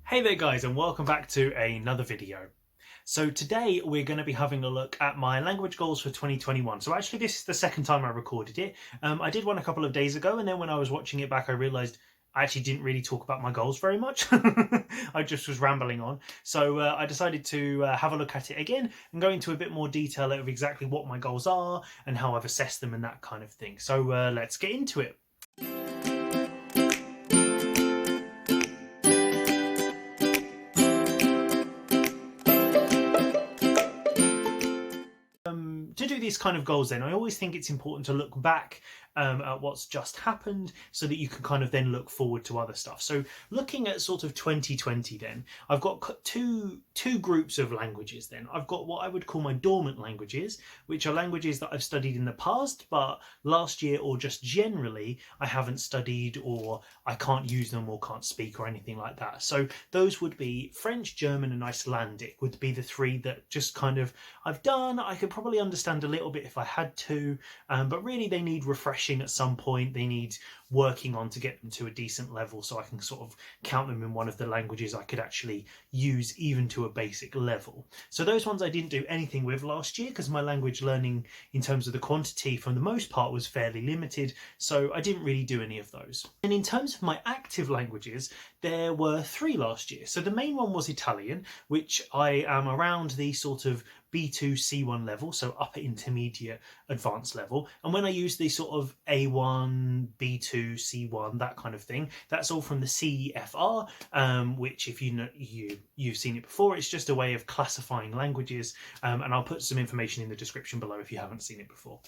Hey there guys, and welcome back to another video. So today we're going to be having a look at my language goals for 2021. So actually this is the second time I recorded it. I did one a couple of days ago, and then when I was watching it back I realised I actually didn't really talk about my goals very much. I just was rambling on. So I decided to have a look at it again and go into a bit more detail of exactly what my goals are and how I've assessed them and that kind of thing. So let's get into it. To do these kind of goals then, I always think it's important to look back at what's just happened so that you can kind of then look forward to other stuff. So looking at sort of 2020 then, I've got two groups of languages then. I've got what I would call my dormant languages, which are languages that I've studied in the past, but last year or just generally I haven't studied, or I can't use them or can't speak or anything like that. So those would be French, German and Icelandic would be the three that just kind of I've done. I could probably understand a little bit if I had to, but really they need refreshing at some point. They need working on to get them to a decent level so I can sort of count them in one of the languages I could actually use even to a basic level. So those ones I didn't do anything with last year because my language learning in terms of the quantity for the most part was fairly limited, so I didn't really do any of those. And in terms of my active languages, there were three last year. So the main one was Italian, which I am around the sort of B2 C1 level, so upper intermediate advanced level. And when I use the sort of A1 B2 C1 that kind of thing, that's all from the CEFR, which if you know you've seen it before, it's just a way of classifying languages, and I'll put some information in the description below if you haven't seen it before.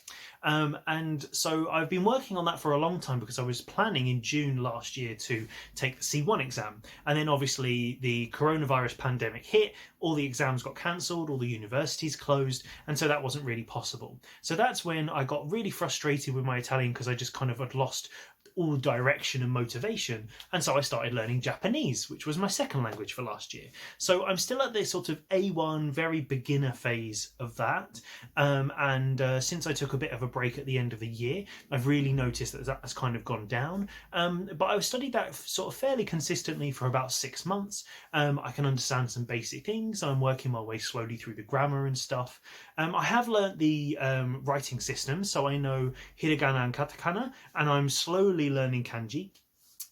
And so I've been working on that for a long time because I was planning in June last year to take the C1 exam, and then obviously the coronavirus pandemic hit, all the exams got cancelled, all the universities closed, and so that wasn't really possible. So that's when I got really frustrated with my Italian because I just kind of had lost all direction and motivation, and so I started learning Japanese, which was my second language for last year. So I'm still at this sort of A1 very beginner phase of that, and since I took a bit of a break at the end of the year, I've really noticed that has kind of gone down, but I've studied that sort of fairly consistently for about 6 months. I can understand some basic things. I'm working my way slowly through the grammar and stuff. I have learnt the writing system, so I know hiragana and katakana, and I'm slowly learning kanji,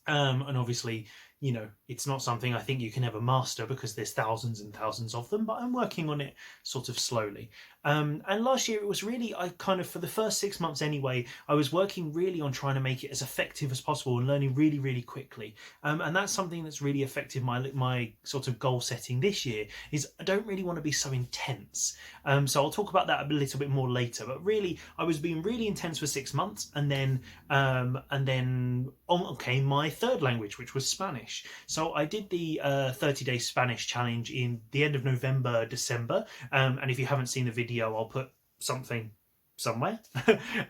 and obviously, you know, it's not something I think you can ever master because there's thousands and thousands of them, but I'm working on it sort of slowly. And last year it was really, I kind of, for the first 6 months anyway, I was working really on trying to make it as effective as possible and learning really, really quickly. And that's something that's really affected my sort of goal setting this year, is I don't really want to be so intense. So I'll talk about that a little bit more later, but really I was being really intense for 6 months, and then on came my third language, which was Spanish. So I did the 30-day Spanish challenge in the end of November, December, and if you haven't seen the video, I'll put something somewhere.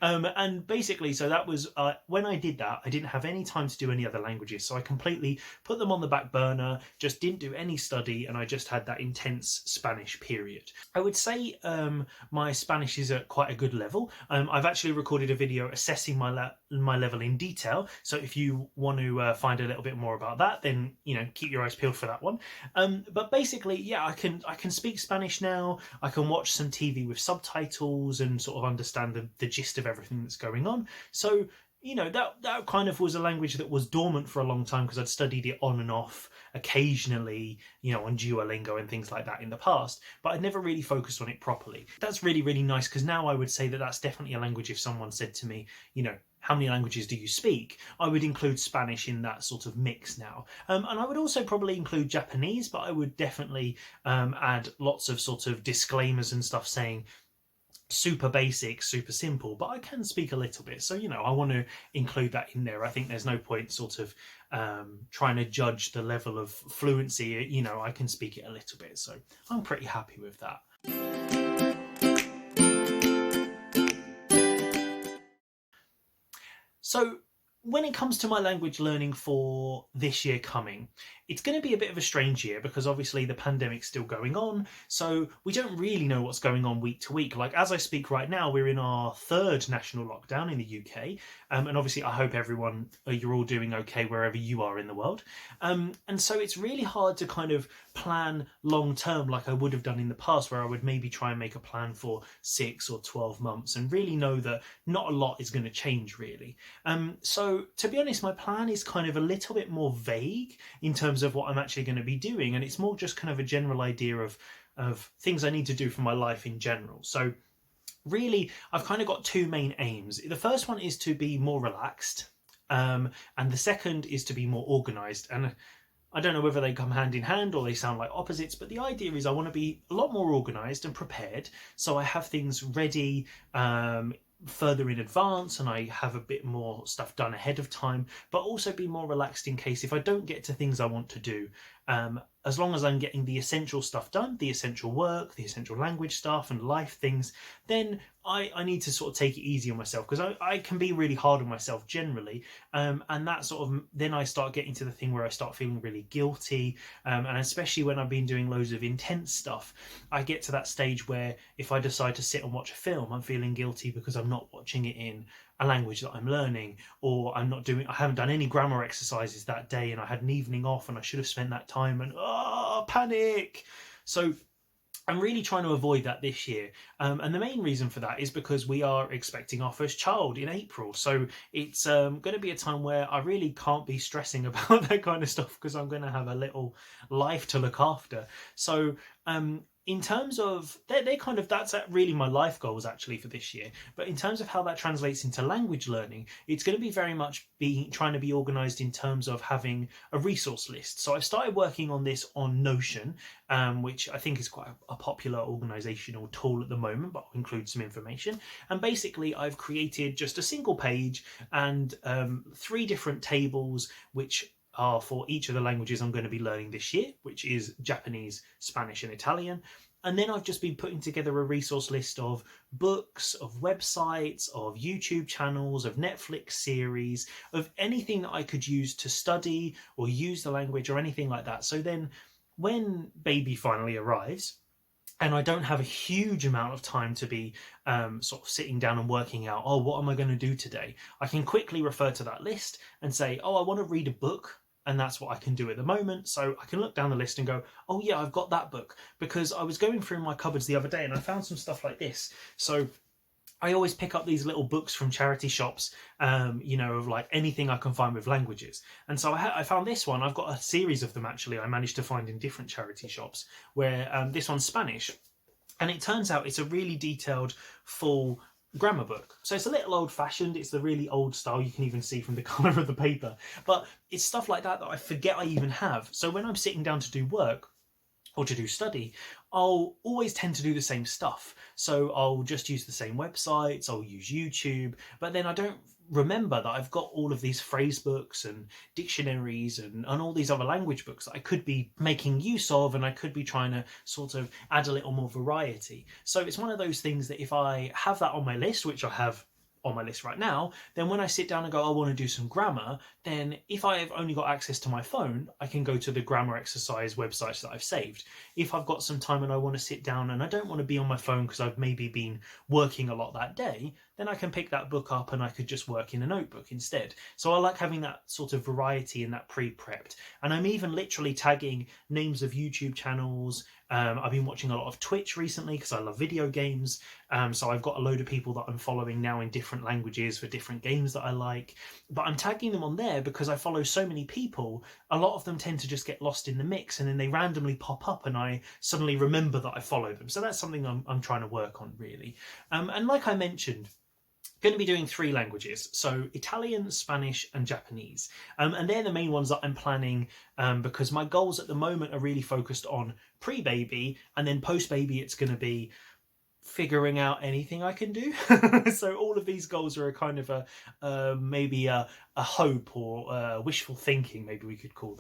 And basically, so that was when I did that, I didn't have any time to do any other languages, so I completely put them on the back burner, just didn't do any study, and I just had that intense Spanish period. I would say my Spanish is at quite a good level. I've actually recorded a video assessing my level in detail, so if you want to find a little bit more about that, then you know, keep your eyes peeled for that one. But basically, yeah, I can speak Spanish now. I can watch some TV with subtitles and sort of understand the gist of everything that's going on. So, you know, that kind of was a language that was dormant for a long time because I'd studied it on and off occasionally, you know, on Duolingo and things like that in the past, but I'd never really focused on it properly. That's really, really nice, because now I would say that that's definitely a language. If someone said to me, you know, how many languages do you speak, I would include Spanish in that sort of mix now. And I would also probably include Japanese, but I would definitely add lots of sort of disclaimers and stuff saying super basic, super simple, but I can speak a little bit. So, you know, I want to include that in there. I think there's no point sort of trying to judge the level of fluency. You know, I can speak it a little bit, so I'm pretty happy with that. So when it comes to my language learning for this year coming, it's going to be a bit of a strange year because obviously the pandemic's still going on, so we don't really know what's going on week to week. Like as I speak right now, we're in our third national lockdown in the UK, and obviously I hope everyone, you're all doing okay wherever you are in the world. And so it's really hard to kind of plan long term like I would have done in the past, where I would maybe try and make a plan for 6 or 12 months and really know that not a lot is going to change really. So to be honest, my plan is kind of a little bit more vague in terms of what I'm actually going to be doing, and it's more just kind of a general idea of things I need to do for my life in general. So really, I've kind of got two main aims. The first one is to be more relaxed, and the second is to be more organized. And I don't know whether they come hand in hand or they sound like opposites, but the idea is I want to be a lot more organized and prepared, so I have things ready further in advance and I have a bit more stuff done ahead of time, but also be more relaxed in case if I don't get to things I want to do. As long as I'm getting the essential stuff done, the essential work, the essential language stuff and life things, then I need to sort of take it easy on myself, because I can be really hard on myself generally, and that sort of, then I start getting to the thing where I start feeling really guilty, and especially when I've been doing loads of intense stuff, I get to that stage where if I decide to sit and watch a film, I'm feeling guilty because I'm not watching it in a language that I'm learning, or I haven't done any grammar exercises that day and I had an evening off and I should have spent that time, and panic. So I'm really trying to avoid that this year. And the main reason for that is because we are expecting our first child in April. So it's going to be a time where I really can't be stressing about that kind of stuff, because I'm going to have a little life to look after. So in terms of, that's really my life goals actually for this year. But in terms of how that translates into language learning, it's going to be very much trying to be organized in terms of having a resource list. So I've started working on this on Notion, which I think is quite a popular organizational tool at the moment, but I'll include some information. And basically I've created just a single page and 3 different tables, which are for each of the languages I'm going to be learning this year, which is Japanese, Spanish and Italian. And then I've just been putting together a resource list of books, of websites, of YouTube channels, of Netflix series, of anything that I could use to study or use the language or anything like that. So then when baby finally arrives, and I don't have a huge amount of time to be sort of sitting down and working out, what am I going to do today? I can quickly refer to that list and say, I want to read a book. And that's what I can do at the moment. So I can look down the list and go, oh yeah, I've got that book. Because I was going through my cupboards the other day and I found some stuff like this. So I always pick up these little books from charity shops, of like anything I can find with languages. And so I found this one. I've got a series of them actually I managed to find in different charity shops, where this one's Spanish. And it turns out it's a really detailed, full grammar book. So it's a little old-fashioned, it's the really old style, you can even see from the colour of the paper, but it's stuff like that I forget I even have. So when I'm sitting down to do work or to do study, I'll always tend to do the same stuff. So I'll just use the same websites, I'll use YouTube, but then I don't remember that I've got all of these phrase books and dictionaries and all these other language books that I could be making use of, and I could be trying to sort of add a little more variety. So it's one of those things that if I have that on my list, which I have on my list right now, then when I sit down and go, I want to do some grammar, then if I have only got access to my phone, I can go to the grammar exercise websites that I've saved. If I've got some time and I want to sit down and I don't want to be on my phone because I've maybe been working a lot that day, then I can pick that book up and I could just work in a notebook instead. So I like having that sort of variety and that pre-prepped. And I'm even literally tagging names of YouTube channels. I've been watching a lot of Twitch recently because I love video games. So I've got a load of people that I'm following now in different languages for different games that I like. But I'm tagging them on there because I follow so many people. A lot of them tend to just get lost in the mix and then they randomly pop up and I suddenly remember that I follow them. So that's something I'm trying to work on really. And like I mentioned, going to be doing 3 languages, so Italian, Spanish and Japanese, and they're the main ones that I'm planning, because my goals at the moment are really focused on pre-baby, and then post-baby it's going to be figuring out anything I can do. So all of these goals are a kind of maybe a hope or wishful thinking, maybe we could call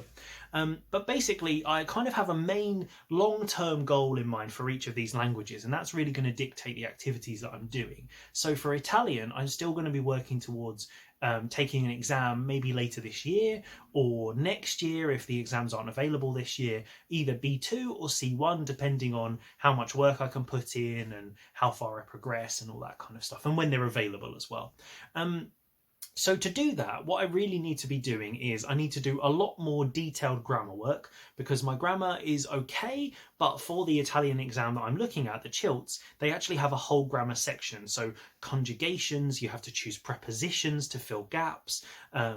them. But basically I kind of have a main long-term goal in mind for each of these languages, and that's really going to dictate the activities that I'm doing. So for Italian, I'm still going to be working towards taking an exam maybe later this year or next year if the exams aren't available this year, either B2 or C1, depending on how much work I can put in and how far I progress and all that kind of stuff, and when they're available as well. So to do that, what I really need to be doing is I need to do a lot more detailed grammar work, because my grammar is okay, but for the Italian exam that I'm looking at, the CHILTs, they actually have a whole grammar section. So conjugations, you have to choose prepositions to fill gaps,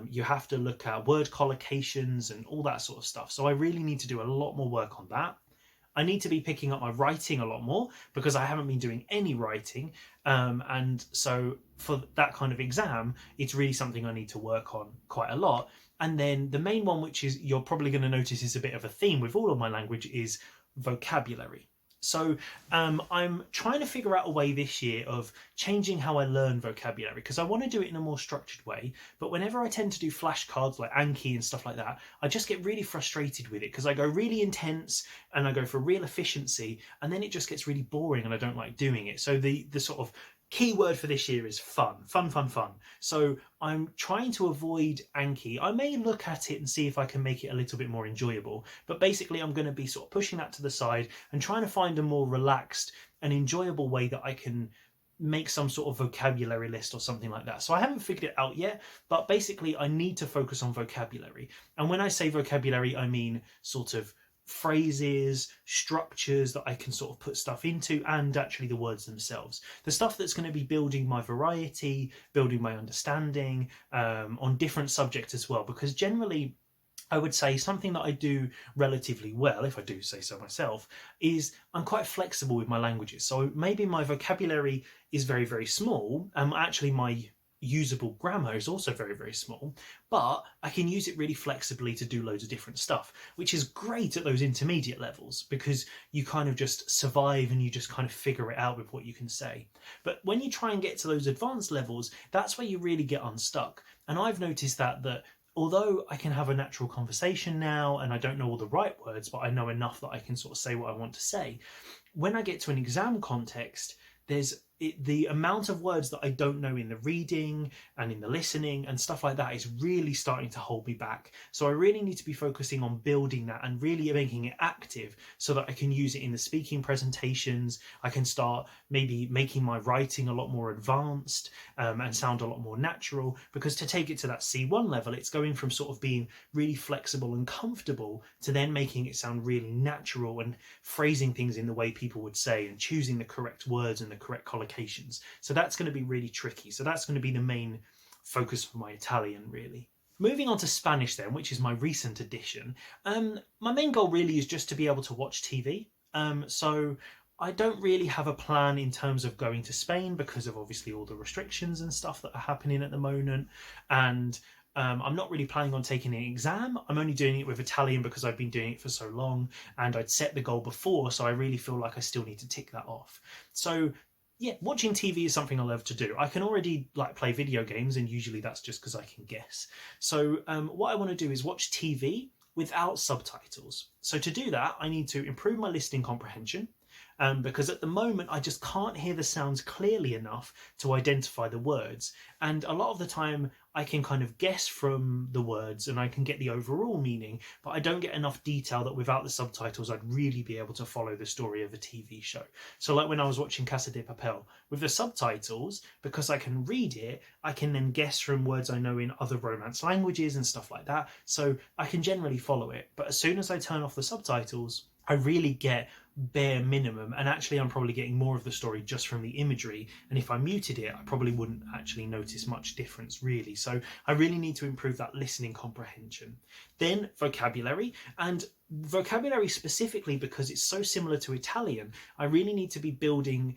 you have to look at word collocations and all that sort of stuff. So I really need to do a lot more work on that. I need to be picking up my writing a lot more, because I haven't been doing any writing. And so for that kind of exam, it's really something I need to work on quite a lot. And then the main one, which is you're probably going to notice is a bit of a theme with all of my language, is vocabulary. So I'm trying to figure out a way this year of changing how I learn vocabulary, because I want to do it in a more structured way. But whenever I tend to do flashcards like Anki and stuff like that, I just get really frustrated with it, because I go really intense and I go for real efficiency, and then it just gets really boring and I don't like doing it. So the sort of key word for this year is fun. So I'm trying to avoid Anki. I may look at it and see if I can make it a little bit more enjoyable, but basically I'm going to be sort of pushing that to the side and trying to find a more relaxed and enjoyable way that I can make some sort of vocabulary list or something like that. So I haven't figured it out yet, but basically I need to focus on vocabulary. And when I say vocabulary, I mean sort of phrases, structures that I can sort of put stuff into, and actually the words themselves. The stuff that's going to be building my variety, building my understanding on different subjects as well, because generally I would say something that I do relatively well, if I do say so myself, is I'm quite flexible with my languages. So maybe my vocabulary is very, very small. Actually, my usable grammar is also very, very small, but I can use it really flexibly to do loads of different stuff, which is great at those intermediate levels, because you kind of just survive and you just kind of figure it out with what you can say. But when you try and get to those advanced levels, that's where you really get unstuck. And I've noticed that although I can have a natural conversation now and I don't know all the right words, but I know enough that I can sort of say what I want to say, when I get to an exam context, the amount of words that I don't know in the reading and in the listening and stuff like that is really starting to hold me back. So I really need to be focusing on building that and really making it active so that I can use it in the speaking presentations. I can start maybe making my writing a lot more advanced and sound a lot more natural, because to take it to that C1 level, it's going from sort of being really flexible and comfortable to then making it sound really natural and phrasing things in the way people would say and choosing the correct words and the correct collocations. So that's going to be really tricky. So that's going to be the main focus for my Italian, really. Moving on to Spanish then, which is my recent addition. My main goal really is just to be able to watch TV. So I don't really have a plan in terms of going to Spain, because of obviously all the restrictions and stuff that are happening at the moment. And I'm not really planning on taking an exam. I'm only doing it with Italian because I've been doing it for so long and I'd set the goal before, so I really feel like I still need to tick that off. So yeah, watching TV is something I love to do. I can already play video games, and usually that's just because I can guess. So what I want to do is watch TV without subtitles. So to do that, I need to improve my listening comprehension. Because at the moment I just can't hear the sounds clearly enough to identify the words, and a lot of the time I can kind of guess from the words and I can get the overall meaning, but I don't get enough detail that without the subtitles I'd really be able to follow the story of a TV show. So like when I was watching Casa de Papel, with the subtitles, because I can read it, I can then guess from words I know in other Romance languages and stuff like that, so I can generally follow it. But as soon as I turn off the subtitles, I really get bare minimum, and actually I'm probably getting more of the story just from the imagery, and if I muted it I probably wouldn't actually notice much difference really. So I really need to improve that listening comprehension. Then vocabulary, and vocabulary specifically because it's so similar to Italian, I really need to be building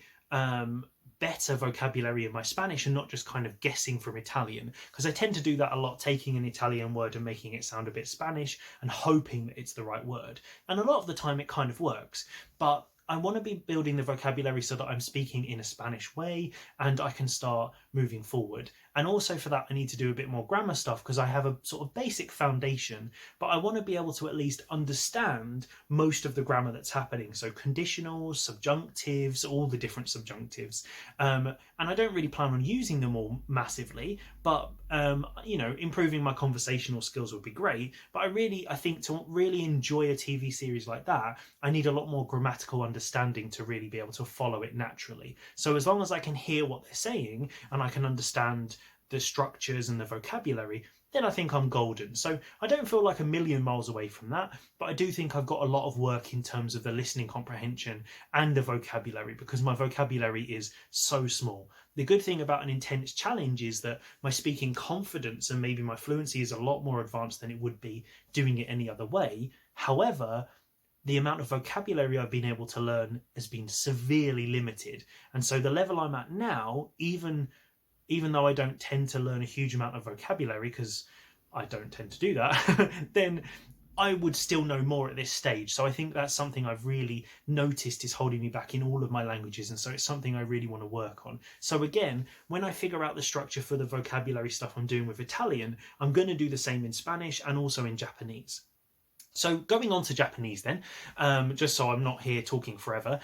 better vocabulary in my Spanish and not just kind of guessing from Italian, because I tend to do that a lot, taking an Italian word and making it sound a bit Spanish and hoping that it's the right word, and a lot of the time it kind of works, but I want to be building the vocabulary so that I'm speaking in a Spanish way and I can start moving forward. And also for that, I need to do a bit more grammar stuff because I have a sort of basic foundation, but I want to be able to at least understand most of the grammar that's happening. So conditionals, subjunctives, all the different subjunctives. And I don't really plan on using them all massively, but improving my conversational skills would be great. But I think to really enjoy a TV series like that, I need a lot more grammatical understanding to really be able to follow it naturally. So as long as I can hear what they're saying and I can understand the structures and the vocabulary, then I think I'm golden. So I don't feel like a million miles away from that, but I do think I've got a lot of work in terms of the listening comprehension and the vocabulary, because my vocabulary is so small. The good thing about an intense challenge is that my speaking confidence and maybe my fluency is a lot more advanced than it would be doing it any other way. However, the amount of vocabulary I've been able to learn has been severely limited. And so the level I'm at now, even though I don't tend to learn a huge amount of vocabulary, because I don't tend to do that, then I would still know more at this stage. So I think that's something I've really noticed is holding me back in all of my languages. And so it's something I really want to work on. So again, when I figure out the structure for the vocabulary stuff I'm doing with Italian, I'm going to do the same in Spanish and also in Japanese. So going on to Japanese then, just so I'm not here talking forever,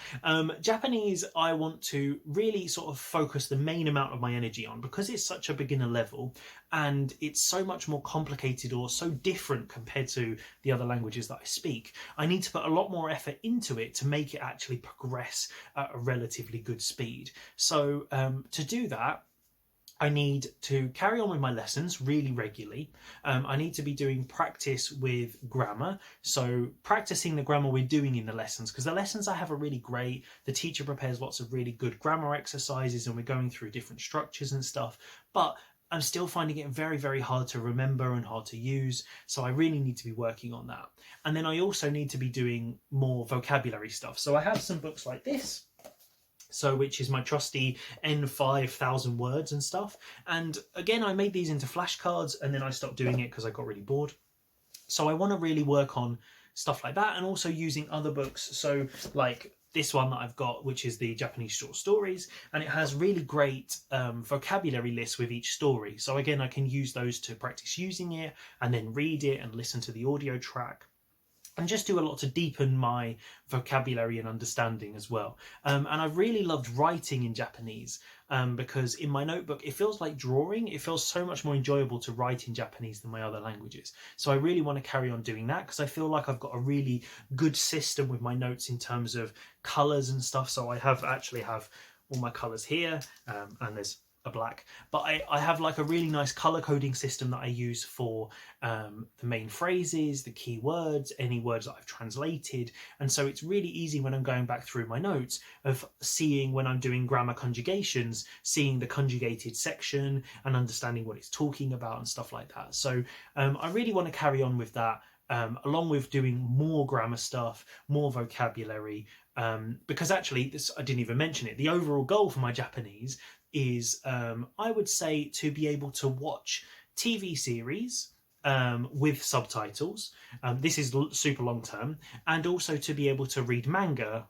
Japanese I want to really sort of focus the main amount of my energy on, because it's such a beginner level and it's so much more complicated or so different compared to the other languages that I speak. I need to put a lot more effort into it to make it actually progress at a relatively good speed. So to do that, I need to carry on with my lessons really regularly. I need to be doing practice with grammar. So practicing the grammar we're doing in the lessons, because the lessons I have are really great. The teacher prepares lots of really good grammar exercises and we're going through different structures and stuff. But I'm still finding it very, very hard to remember and hard to use. So I really need to be working on that. And then I also need to be doing more vocabulary stuff. So I have some books like this. So which is my trusty N5000 words and stuff. And again, I made these into flashcards and then I stopped doing it because I got really bored. So I want to really work on stuff like that and also using other books. So like this one that I've got, which is the Japanese short stories, and it has really great vocabulary lists with each story. So again, I can use those to practice using it and then read it and listen to the audio track. And just do a lot to deepen my vocabulary and understanding as well. And I've really loved writing in Japanese because in my notebook, it feels like drawing. It feels so much more enjoyable to write in Japanese than my other languages. So I really want to carry on doing that because I feel like I've got a really good system with my notes in terms of colours and stuff. So I actually have all my colours here and there's a black, but I have like a really nice color coding system that I use for the main phrases, the key words, any words that I've translated. And so it's really easy when I'm going back through my notes of seeing when I'm doing grammar conjugations, seeing the conjugated section and understanding what it's talking about and stuff like that. So I really want to carry on with that. Along with doing more grammar stuff, more vocabulary, because actually, this I didn't even mention it. The overall goal for my Japanese is, I would say, to be able to watch TV series with subtitles. This is super long term, and also to be able to read manga.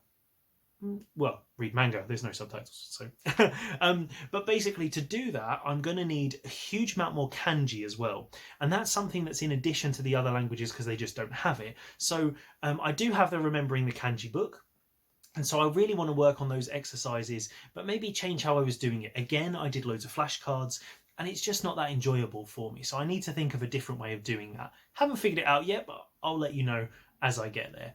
Well, read manga, there's no subtitles. So, but basically to do that, I'm going to need a huge amount more kanji as well. And that's something that's in addition to the other languages because they just don't have it. So I do have the Remembering the Kanji book. And so I really want to work on those exercises, but maybe change how I was doing it. Again, I did loads of flashcards and it's just not that enjoyable for me. So I need to think of a different way of doing that. Haven't figured it out yet, but I'll let you know as I get there.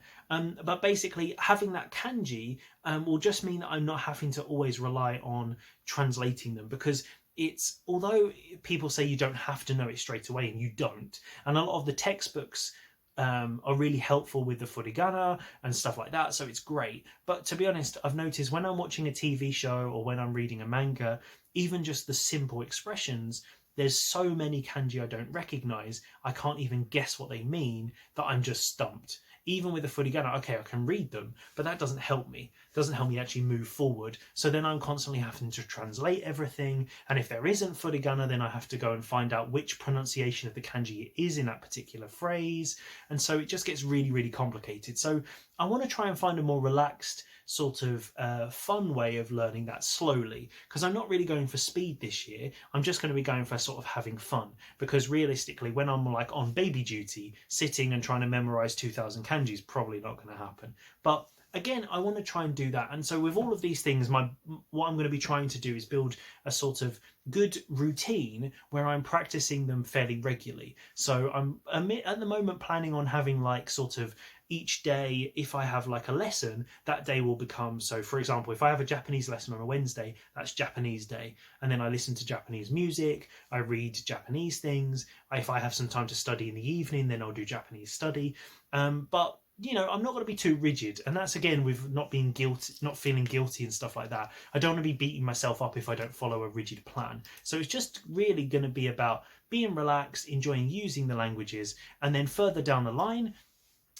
But basically having that kanji will just mean that I'm not having to always rely on translating them, because it's, although people say you don't have to know it straight away, and you don't, and a lot of the textbooks are really helpful with the furigana and stuff like that, so it's great. But to be honest, I've noticed when I'm watching a TV show or when I'm reading a manga, even just the simple expressions, there's so many kanji I don't recognize, I can't even guess what they mean, that I'm just stumped. Even with the furigana, okay, I can read them, but that doesn't help me. It doesn't help me actually move forward. So then I'm constantly having to translate everything. And if there isn't furigana, then I have to go and find out which pronunciation of the kanji it is in that particular phrase. And so it just gets really, really complicated. So I want to try and find a more relaxed sort of fun way of learning that slowly, because I'm not really going for speed this year. I'm just going to be going for sort of having fun, because realistically, when I'm like on baby duty, sitting and trying to memorize 2000 kanji is probably not going to happen. But again, I want to try and do that. And so with all of these things, what I'm going to be trying to do is build a sort of good routine where I'm practicing them fairly regularly. So I'm at the moment planning on having like sort of each day, if I have like a lesson, that day will become, so for example, if I have a Japanese lesson on a Wednesday, that's Japanese day. And then I listen to Japanese music, I read Japanese things. If I have some time to study in the evening, then I'll do Japanese study. But you know, I'm not going to be too rigid, and that's again with not being guilty, not feeling guilty and stuff like that. I don't want to be beating myself up if I don't follow a rigid plan. So it's just really going to be about being relaxed, enjoying using the languages, and then further down the line,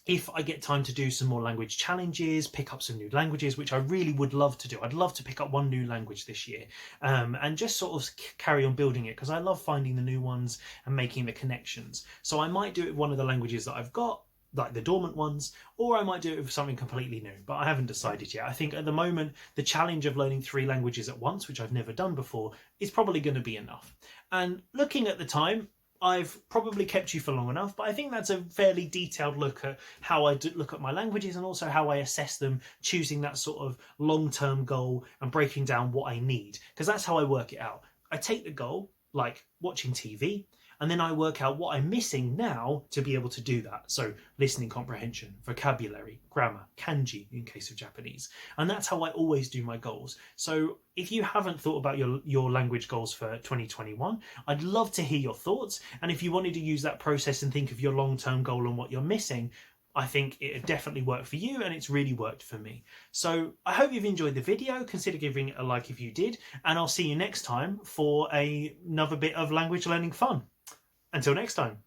if I get time to do some more language challenges, pick up some new languages, which I really would love to do. I'd love to pick up one new language this year, and just sort of carry on building it, because I love finding the new ones and making the connections. So I might do it with one of the languages that I've got, like the dormant ones, or I might do it with something completely new, but I haven't decided yet. I think at the moment, the challenge of learning 3 languages at once, which I've never done before, is probably going to be enough. And looking at the time, I've probably kept you for long enough, but I think that's a fairly detailed look at how I look at my languages, and also how I assess them, choosing that sort of long-term goal and breaking down what I need, because that's how I work it out. I take the goal, like watching TV, and then I work out what I'm missing now to be able to do that. So listening comprehension, vocabulary, grammar, kanji in case of Japanese. And that's how I always do my goals. So if you haven't thought about your language goals for 2021, I'd love to hear your thoughts. And if you wanted to use that process and think of your long-term goal and what you're missing, I think it definitely worked for you, and it's really worked for me. So I hope you've enjoyed the video. Consider giving it a like if you did, and I'll see you next time for another bit of language learning fun. Until next time.